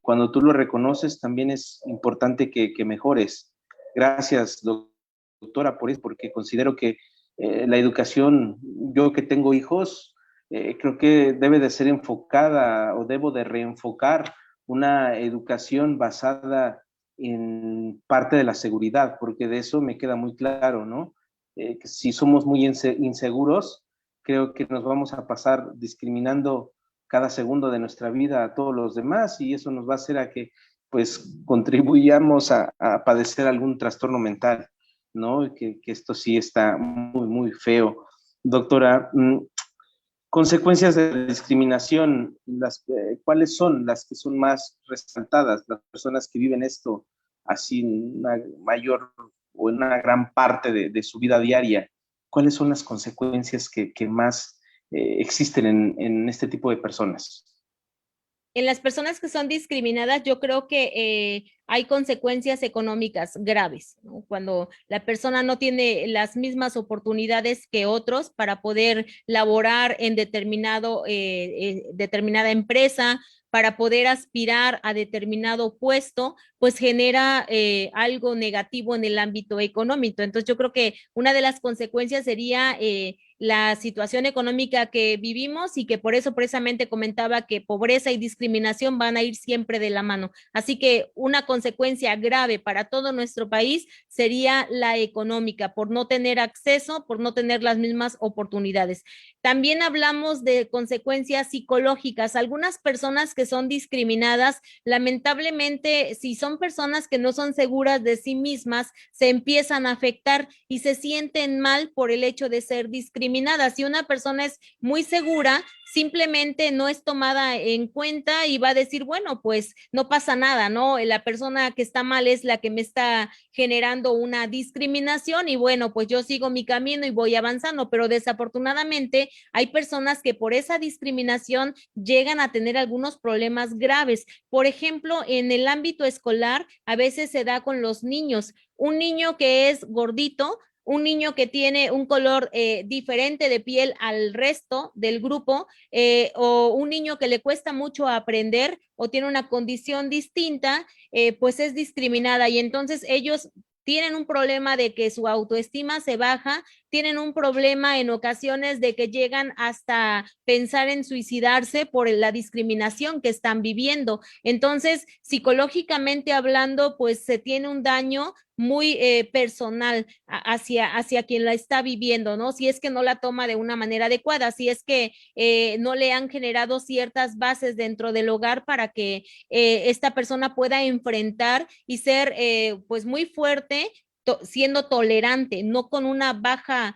cuando tú lo reconoces también es importante que mejores. Gracias, doctora, por eso, porque considero que la educación, yo que tengo hijos, creo que debe de ser enfocada o debo de reenfocar una educación basada en parte de la seguridad, porque de eso me queda muy claro, ¿no? Que si somos muy inseguros, creo que nos vamos a pasar discriminando cada segundo de nuestra vida a todos los demás y eso nos va a hacer a que pues contribuyamos a padecer algún trastorno mental, ¿no? Que esto sí está muy, muy feo. Doctora, consecuencias de la discriminación, ¿cuáles son las que son más resaltadas? Las personas que viven esto así en una mayor o en una gran parte de su vida diaria, ¿cuáles son las consecuencias que más existen en este tipo de personas? En las personas que son discriminadas, yo creo que hay consecuencias económicas graves, ¿no? Cuando la persona no tiene las mismas oportunidades que otros para poder laborar en determinada empresa, para poder aspirar a determinado puesto, pues genera algo negativo en el ámbito económico. Entonces, yo creo que una de las consecuencias sería la situación económica que vivimos y que por eso precisamente comentaba que pobreza y discriminación van a ir siempre de la mano. Así que una consecuencia grave para todo nuestro país sería la económica, por no tener acceso, por no tener las mismas oportunidades. También hablamos de consecuencias psicológicas. Algunas personas que son discriminadas, lamentablemente, si son personas que no son seguras de sí mismas, se empiezan a afectar y se sienten mal por el hecho de ser discriminadas. Si una persona es muy segura, simplemente no es tomada en cuenta y va a decir, bueno, pues no pasa nada, ¿no? La persona que está mal es la que me está generando una discriminación y bueno, pues yo sigo mi camino y voy avanzando, pero desafortunadamente hay personas que por esa discriminación llegan a tener algunos problemas graves. Por ejemplo, en el ámbito escolar, a veces se da con los niños. Un niño que es gordito, un niño que tiene un color diferente de piel al resto del grupo, o un niño que le cuesta mucho aprender o tiene una condición distinta, pues es discriminada y entonces ellos tienen un problema de que su autoestima se baja tienen un problema en ocasiones de que llegan hasta pensar en suicidarse por la discriminación que están viviendo. Entonces, psicológicamente hablando, pues se tiene un daño muy personal hacia quien la está viviendo, ¿no? Si es que no la toma de una manera adecuada, si es que no le han generado ciertas bases dentro del hogar para que esta persona pueda enfrentar y ser pues muy fuerte, siendo tolerante, no con una baja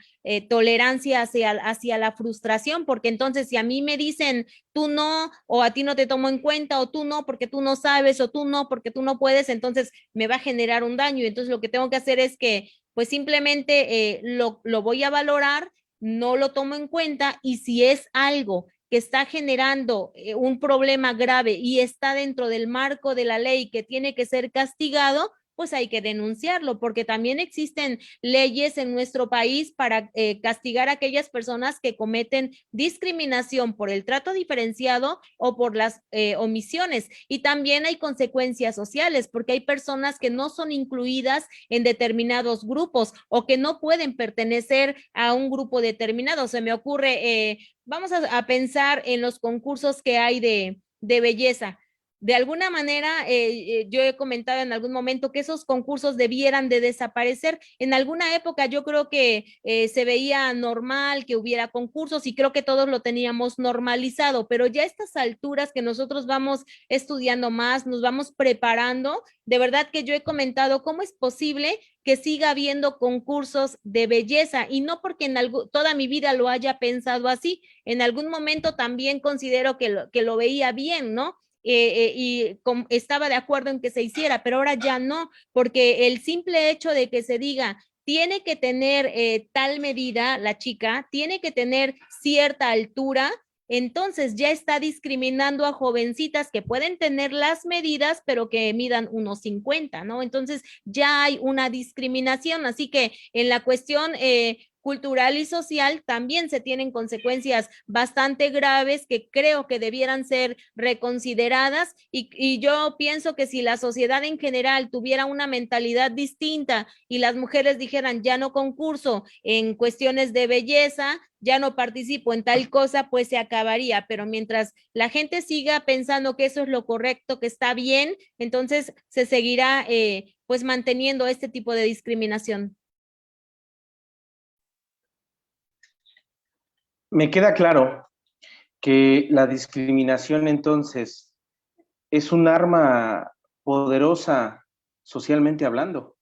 tolerancia hacia la frustración, porque entonces si a mí me dicen tú no, o a ti no te tomo en cuenta, o tú no porque tú no sabes, o tú no porque tú no puedes, entonces me va a generar un daño. Entonces lo que tengo que hacer es que pues simplemente lo voy a valorar, no lo tomo en cuenta, y si es algo que está generando un problema grave y está dentro del marco de la ley que tiene que ser castigado, pues hay que denunciarlo, porque también existen leyes en nuestro país para castigar a aquellas personas que cometen discriminación por el trato diferenciado o por las omisiones. Y también hay consecuencias sociales, porque hay personas que no son incluidas en determinados grupos o que no pueden pertenecer a un grupo determinado. Se me ocurre, vamos a pensar en los concursos que hay de belleza. De alguna manera, yo he comentado en algún momento que esos concursos debieran de desaparecer. En alguna época yo creo que se veía normal que hubiera concursos y creo que todos lo teníamos normalizado, pero ya a estas alturas que nosotros vamos estudiando más, nos vamos preparando, de verdad que yo he comentado cómo es posible que siga habiendo concursos de belleza, y no porque toda mi vida lo haya pensado así. En algún momento también considero que lo veía bien, ¿no? Y estaba de acuerdo en que se hiciera, pero ahora ya no, porque el simple hecho de que se diga tiene que tener tal medida la chica, tiene que tener cierta altura, entonces ya está discriminando a jovencitas que pueden tener las medidas, pero que midan 1,50, ¿no? Entonces ya hay una discriminación, así que en la cuestión cultural y social también se tienen consecuencias bastante graves que creo que debieran ser reconsideradas, y yo pienso que si la sociedad en general tuviera una mentalidad distinta y las mujeres dijeran ya no concurso en cuestiones de belleza, ya no participo en tal cosa, pues se acabaría. Pero mientras la gente siga pensando que eso es lo correcto, que está bien, entonces se seguirá pues manteniendo este tipo de discriminación. Me queda claro que la discriminación entonces es un arma poderosa socialmente hablando,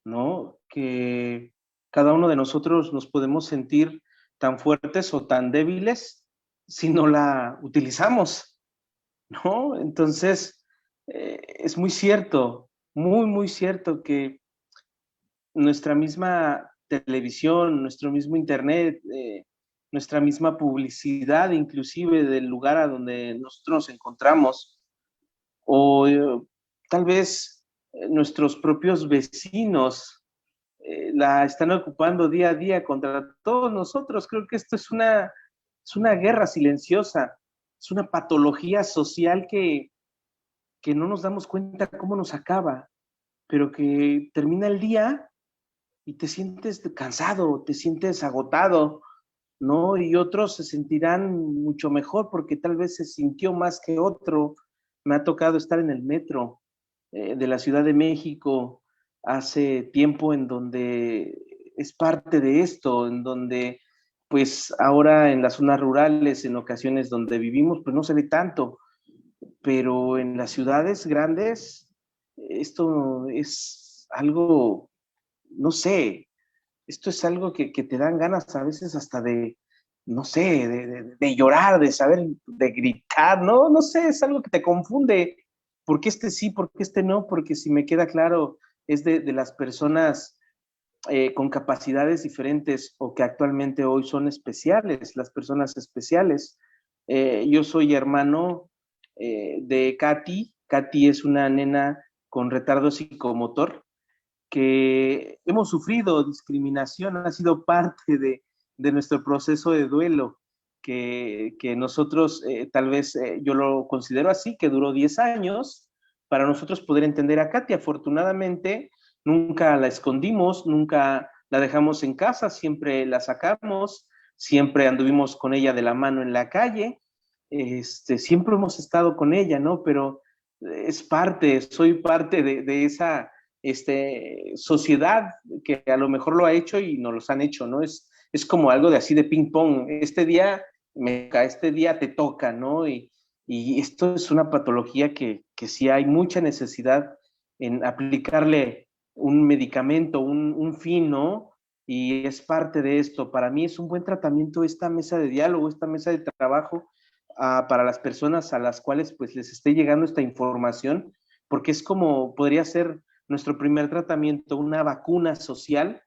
¿no? Que cada uno de nosotros nos podemos sentir tan fuertes o tan débiles si no la utilizamos, ¿no? Entonces, es muy cierto, muy cierto que nuestra misma televisión, nuestro mismo internet, nuestra misma publicidad, inclusive del lugar a donde nosotros nos encontramos, o tal vez nuestros propios vecinos la están ocupando día a día contra todos nosotros. Creo que esto es una guerra silenciosa, es una patología social que no nos damos cuenta cómo nos acaba, pero que termina el día y te sientes cansado, te sientes agotado, ¿no? Y otros se sentirán mucho mejor porque tal vez se sintió más que otro. Me ha tocado estar en el metro de la Ciudad de México hace tiempo, en donde es parte de esto, en donde pues ahora en las zonas rurales, en ocasiones donde vivimos, pues no se ve tanto, pero en las ciudades grandes esto es algo, no sé, esto es algo que te dan ganas a veces hasta de, no sé, de llorar, de saber, de gritar, ¿no? No sé, es algo que te confunde. ¿Por qué este sí, por qué este no? Porque si me queda claro, es de las personas con capacidades diferentes o que actualmente hoy son especiales, las personas especiales. Yo soy hermano de Katy. Katy es una nena con retardo psicomotor que hemos sufrido discriminación, ha sido parte de nuestro proceso de duelo, que nosotros, tal vez yo lo considero así, que duró 10 años para nosotros poder entender a Katy. Afortunadamente, nunca la escondimos, nunca la dejamos en casa, siempre la sacamos, siempre anduvimos con ella de la mano en la calle, siempre hemos estado con ella, ¿no? Pero soy parte de esa sociedad que a lo mejor lo ha hecho y nos los han hecho, ¿no? Es como algo de así de ping pong, este día te toca, ¿no? Y esto es una patología que sí hay mucha necesidad en aplicarle un medicamento, un fin, ¿no? Y es parte de esto. Para mí es un buen tratamiento esta mesa de diálogo, esta mesa de trabajo para las personas a las cuales pues les esté llegando esta información, porque es como podría ser nuestro primer tratamiento, una vacuna social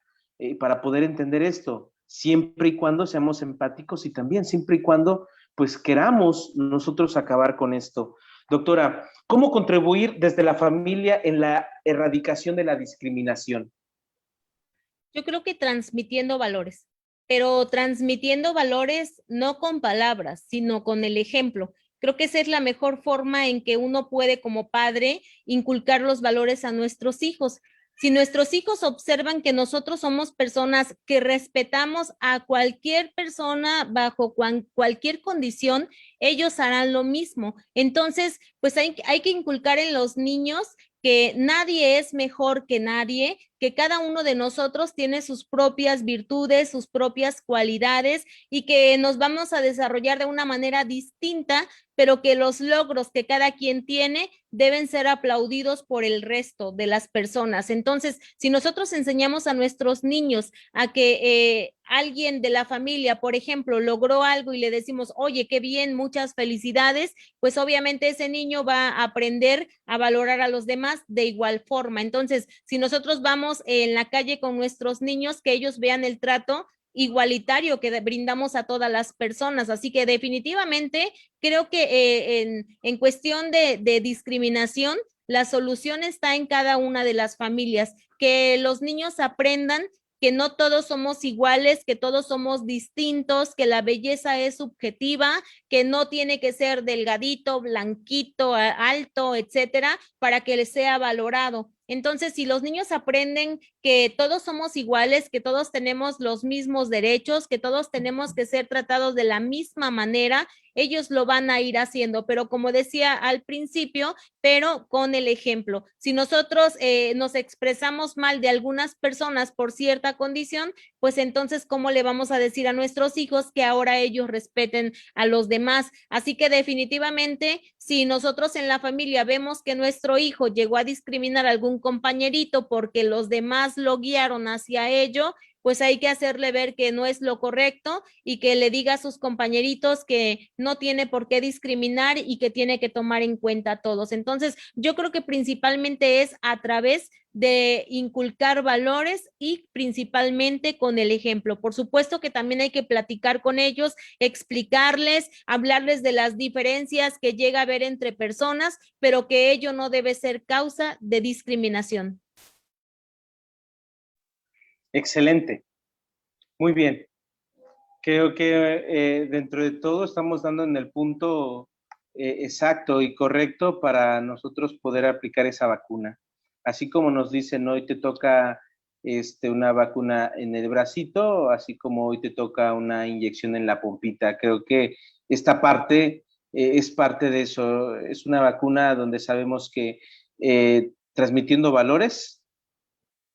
para poder entender esto, siempre y cuando seamos empáticos y también siempre y cuando pues queramos nosotros acabar con esto. Doctora, ¿cómo contribuir desde la familia en la erradicación de la discriminación? Yo creo que transmitiendo valores, pero transmitiendo valores no con palabras, sino con el ejemplo. Creo que esa es la mejor forma en que uno puede como padre inculcar los valores a nuestros hijos. Si nuestros hijos observan que nosotros somos personas que respetamos a cualquier persona bajo cualquier condición, ellos harán lo mismo. Entonces, pues hay que inculcar en los niños que nadie es mejor que nadie, que cada uno de nosotros tiene sus propias virtudes, sus propias cualidades y que nos vamos a desarrollar de una manera distinta, pero que los logros que cada quien tiene deben ser aplaudidos por el resto de las personas. Entonces, si nosotros enseñamos a nuestros niños a que alguien de la familia, por ejemplo, logró algo y le decimos, oye, qué bien, muchas felicidades, pues obviamente ese niño va a aprender a valorar a los demás de igual forma. Entonces, si nosotros vamos en la calle con nuestros niños, que ellos vean el trato igualitario que brindamos a todas las personas. Así que definitivamente creo que en cuestión de discriminación, la solución está en cada una de las familias, que los niños aprendan que no todos somos iguales, que todos somos distintos, que la belleza es subjetiva, que no tiene que ser delgadito, blanquito, alto, etcétera, para que les sea valorado. Entonces, si los niños aprenden que todos somos iguales, que todos tenemos los mismos derechos, que todos tenemos que ser tratados de la misma manera, ellos lo van a ir haciendo, pero como decía al principio, pero con el ejemplo. Si nosotros nos expresamos mal de algunas personas por cierta condición, pues entonces, ¿cómo le vamos a decir a nuestros hijos que ahora ellos respeten a los demás? Así que definitivamente, si nosotros en la familia vemos que nuestro hijo llegó a discriminar a algún compañerito porque los demás lo guiaron hacia ello, pues hay que hacerle ver que no es lo correcto y que le diga a sus compañeritos que no tiene por qué discriminar y que tiene que tomar en cuenta a todos. Entonces, yo creo que principalmente es a través de inculcar valores y principalmente con el ejemplo. Por supuesto que también hay que platicar con ellos, explicarles, hablarles de las diferencias que llega a haber entre personas, pero que ello no debe ser causa de discriminación. Excelente, muy bien. Creo que dentro de todo estamos dando en el punto exacto y correcto para nosotros poder aplicar esa vacuna. Así como nos dicen, hoy te toca una vacuna en el bracito, así como hoy te toca una inyección en la pompita. Creo que esta parte es parte de eso. Es una vacuna donde sabemos que transmitiendo valores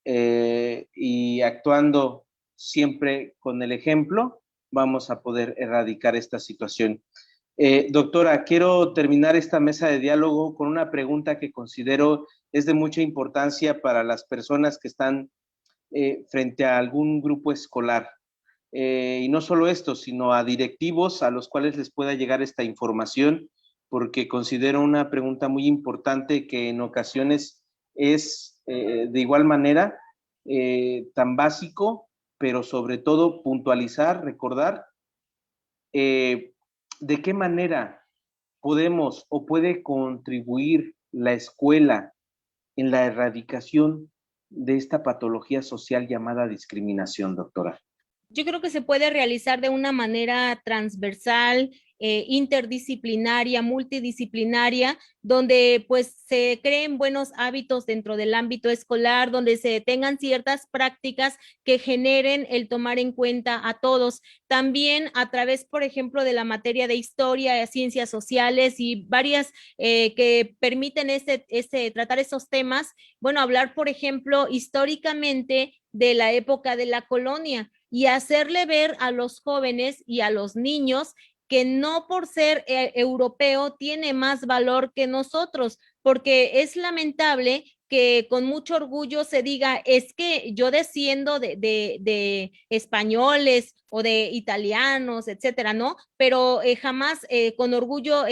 y actuando siempre con el ejemplo, vamos a poder erradicar esta situación. Doctora, quiero terminar esta mesa de diálogo con una pregunta que considero es de mucha importancia para las personas que están frente a algún grupo escolar. Y no solo esto, sino a directivos a los cuales les pueda llegar esta información, porque considero una pregunta muy importante que en ocasiones es de igual manera tan básico, pero sobre todo puntualizar, recordar de qué manera podemos o puede contribuir la escuela en la erradicación de esta patología social llamada discriminación, doctora. Yo creo que se puede realizar de una manera transversal, interdisciplinaria, multidisciplinaria, donde pues se creen buenos hábitos dentro del ámbito escolar, donde se tengan ciertas prácticas que generen el tomar en cuenta a todos. También a través, por ejemplo, de la materia de historia, ciencias sociales y varias que permiten tratar esos temas. Bueno, hablar, por ejemplo, históricamente de la época de la colonia y hacerle ver a los jóvenes y a los niños que no por ser europeo tiene más valor que nosotros, porque es lamentable que con mucho orgullo se diga, es que yo desciendo de españoles o de italianos, etcétera, ¿no? Pero jamás con orgullo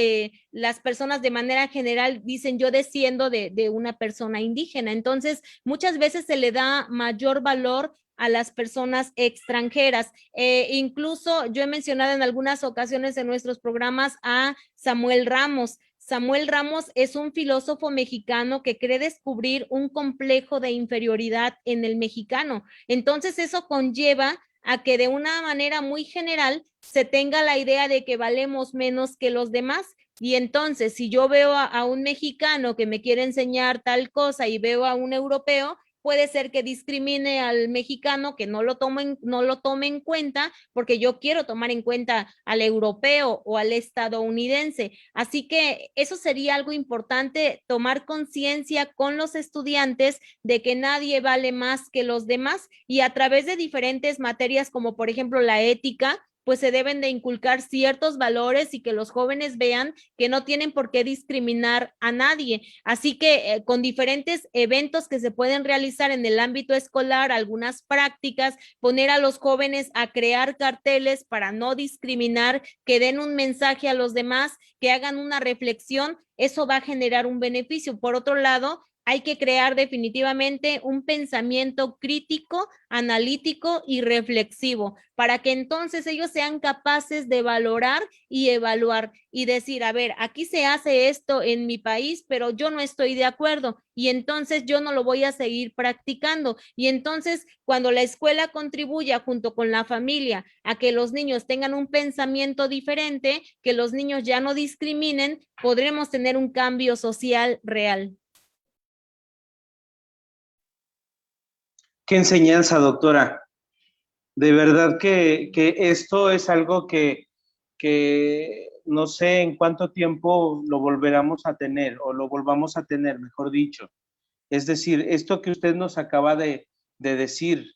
las personas de manera general dicen, yo desciendo de una persona indígena. Entonces, muchas veces se le da mayor valor a las personas extranjeras. Incluso yo he mencionado en algunas ocasiones en nuestros programas a Samuel Ramos. Samuel Ramos es un filósofo mexicano que cree descubrir un complejo de inferioridad en el mexicano. Entonces eso conlleva a que de una manera muy general se tenga la idea de que valemos menos que los demás. Y entonces, si yo veo a un mexicano que me quiere enseñar tal cosa y veo a un europeo, puede ser que discrimine al mexicano, que no lo tome en cuenta, porque yo quiero tomar en cuenta al europeo o al estadounidense. Así que eso sería algo importante, tomar conciencia con los estudiantes de que nadie vale más que los demás, y a través de diferentes materias como por ejemplo la ética, pues se deben de inculcar ciertos valores y que los jóvenes vean que no tienen por qué discriminar a nadie. Así que con diferentes eventos que se pueden realizar en el ámbito escolar, algunas prácticas, poner a los jóvenes a crear carteles para no discriminar, que den un mensaje a los demás, que hagan una reflexión, eso va a generar un beneficio. Por otro lado, hay que crear definitivamente un pensamiento crítico, analítico y reflexivo, para que entonces ellos sean capaces de valorar y evaluar y decir, a ver, aquí se hace esto en mi país, pero yo no estoy de acuerdo y entonces yo no lo voy a seguir practicando. Y entonces, cuando la escuela contribuya junto con la familia a que los niños tengan un pensamiento diferente, que los niños ya no discriminen, podremos tener un cambio social real. Qué enseñanza, doctora. De verdad que esto es algo que no sé en cuánto tiempo lo volveremos a tener, o lo volvamos a tener, mejor dicho. Es decir, esto que usted nos acaba de decir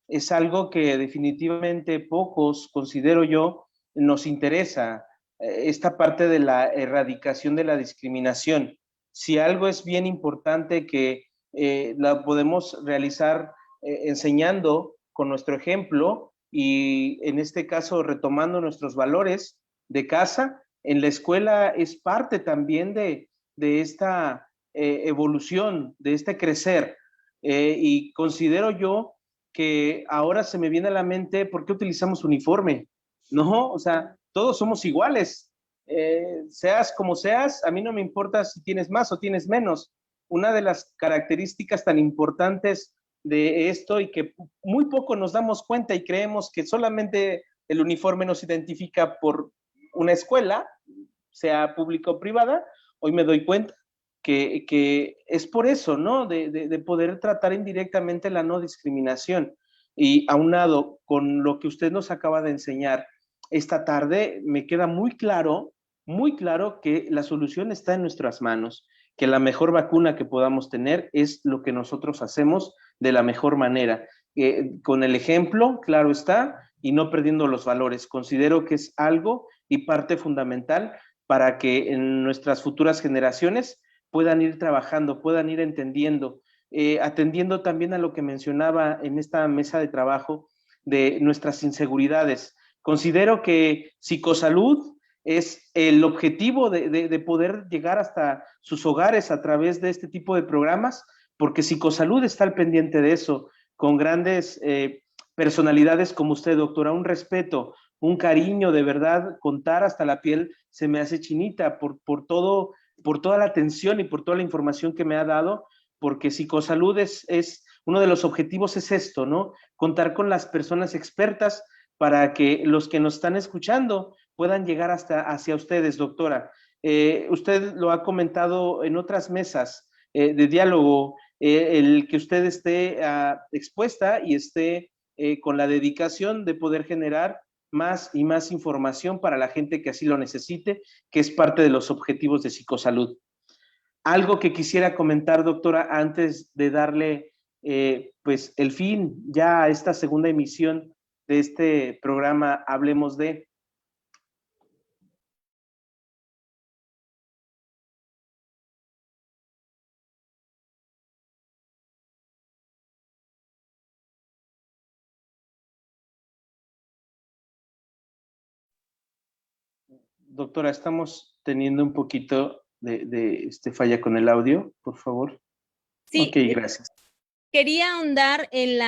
es algo que definitivamente pocos, considero yo, nos interesa, esta parte de la erradicación de la discriminación. Si algo es bien importante que la podemos realizar enseñando con nuestro ejemplo y en este caso retomando nuestros valores de casa, en la escuela es parte también de esta evolución, de este crecer. Y considero yo que ahora se me viene a la mente, ¿por qué utilizamos uniforme? No, o sea, todos somos iguales. Seas como seas, a mí no me importa si tienes más o tienes menos. Una de las características tan importantes de esto y que muy poco nos damos cuenta y creemos que solamente el uniforme nos identifica por una escuela, sea pública o privada, hoy me doy cuenta que es por eso, ¿no? De poder tratar indirectamente la no discriminación. Y aunado con lo que usted nos acaba de enseñar esta tarde, me queda muy claro que la solución está en nuestras manos, que la mejor vacuna que podamos tener es lo que nosotros hacemos de la mejor manera. Con el ejemplo, claro está, y no perdiendo los valores. Considero que es algo y parte fundamental para que en nuestras futuras generaciones puedan ir trabajando, puedan ir entendiendo, atendiendo también a lo que mencionaba en esta mesa de trabajo de nuestras inseguridades. Considero que psicosalud es el objetivo de poder llegar hasta sus hogares a través de este tipo de programas, porque psicosalud está al pendiente de eso, con grandes personalidades como usted, doctora, un respeto, un cariño, de verdad, contar hasta la piel se me hace chinita por toda la atención y por toda la información que me ha dado, porque psicosalud es uno de los objetivos es esto, ¿no? Contar con las personas expertas para que los que nos están escuchando puedan llegar hacia ustedes, doctora. Usted lo ha comentado en otras mesas de diálogo, el que usted esté expuesta y esté con la dedicación de poder generar más y más información para la gente que así lo necesite, que es parte de los objetivos de Psicosalud. Algo que quisiera comentar, doctora, antes de darle pues el fin ya a esta segunda emisión de este programa Hablemos de. Doctora, estamos teniendo un poquito de falla con el audio, por favor. Sí, ok, gracias. Quería ahondar en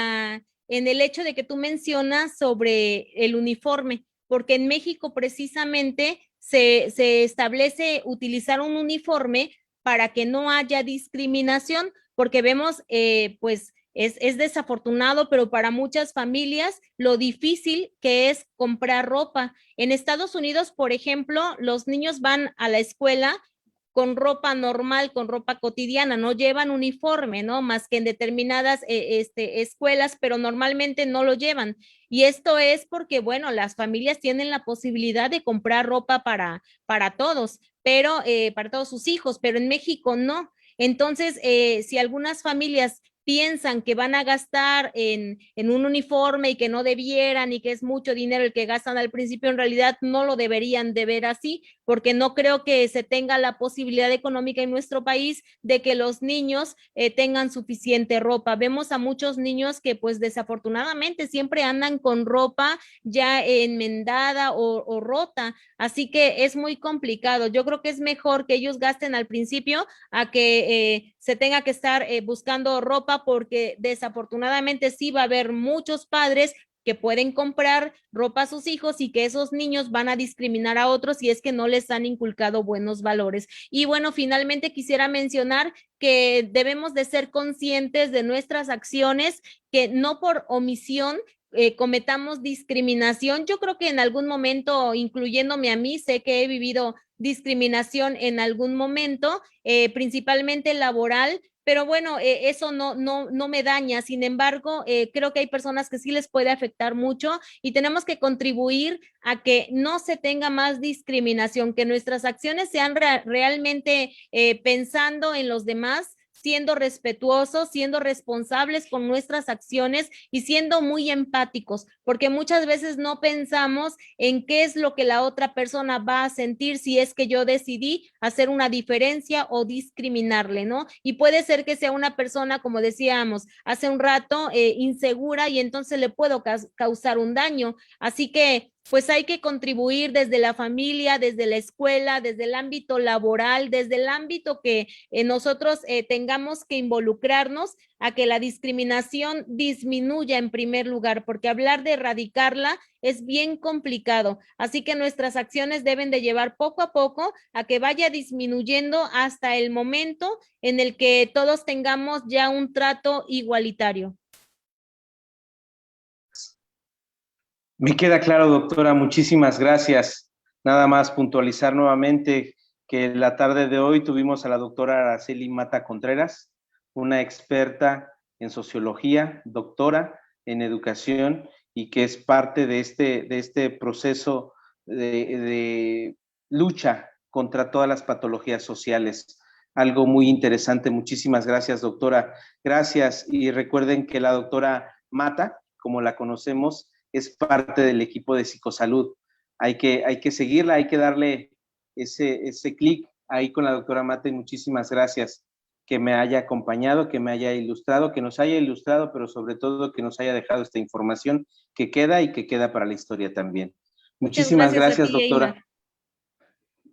el hecho de que tú mencionas sobre el uniforme, porque en México precisamente se establece utilizar un uniforme para que no haya discriminación, porque vemos, pues, es desafortunado, pero para muchas familias lo difícil que es comprar ropa. En Estados Unidos, por ejemplo, los niños van a la escuela con ropa normal, con ropa cotidiana, no llevan uniforme, ¿no? Más que en determinadas escuelas, pero normalmente no lo llevan. Y esto es porque, bueno, las familias tienen la posibilidad de comprar ropa para todos, pero para todos sus hijos, pero en México no. Entonces, si algunas familias piensan que van a gastar en un uniforme y que no debieran y que es mucho dinero el que gastan al principio, en realidad no lo deberían de ver así, porque no creo que se tenga la posibilidad económica en nuestro país de que los niños tengan suficiente ropa. Vemos a muchos niños que pues desafortunadamente siempre andan con ropa ya enmendada o rota, así que es muy complicado. Yo creo que es mejor que ellos gasten al principio a que se tenga que estar buscando ropa, porque desafortunadamente sí va a haber muchos padres que pueden comprar ropa a sus hijos y que esos niños van a discriminar a otros si es que no les han inculcado buenos valores. Y bueno, finalmente quisiera mencionar que debemos de ser conscientes de nuestras acciones, que no por omisión cometamos discriminación. Yo creo que en algún momento, incluyéndome a mí, sé que he vivido discriminación en algún momento, principalmente laboral, pero bueno, eso no me daña. Sin embargo, creo que hay personas que sí les puede afectar mucho y tenemos que contribuir a que no se tenga más discriminación, que nuestras acciones sean realmente pensando en los demás, siendo respetuosos, siendo responsables con nuestras acciones y siendo muy empáticos, porque muchas veces no pensamos en qué es lo que la otra persona va a sentir si es que yo decidí hacer una diferencia o discriminarle, ¿no? Y puede ser que sea una persona, como decíamos hace un rato, insegura, y entonces le puedo causar un daño. Así que pues hay que contribuir desde la familia, desde la escuela, desde el ámbito laboral, desde el ámbito que nosotros tengamos que involucrarnos a que la discriminación disminuya en primer lugar, porque hablar de erradicarla es bien complicado. Así que nuestras acciones deben de llevar poco a poco a que vaya disminuyendo hasta el momento en el que todos tengamos ya un trato igualitario. Me queda claro, doctora, muchísimas gracias. Nada más puntualizar nuevamente que la tarde de hoy tuvimos a la doctora Araceli Mata Contreras, una experta en sociología, doctora en educación, y que es parte de este proceso de lucha contra todas las patologías sociales. Algo muy interesante. Muchísimas gracias, doctora. Gracias, y recuerden que la doctora Mata, como la conocemos, es parte del equipo de Psicosalud. Hay que seguirla, hay que darle ese clic ahí con la doctora Mata, y muchísimas gracias que me haya acompañado, que me haya ilustrado, que nos haya ilustrado, pero sobre todo que nos haya dejado esta información que queda y que queda para la historia también. Muchísimas gracias, doctora. Einar.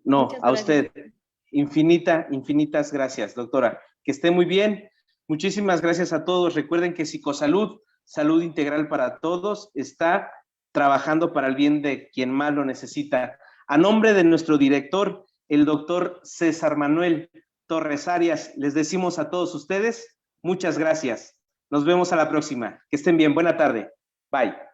No, Muchas a gracias. usted. Infinitas gracias, doctora. Que esté muy bien. Muchísimas gracias a todos. Recuerden que Psicosalud, salud integral para todos, está trabajando para el bien de quien más lo necesita. A nombre de nuestro director, el doctor César Manuel Torres Arias, les decimos a todos ustedes, muchas gracias. Nos vemos a la próxima. Que estén bien. Buena tarde. Bye.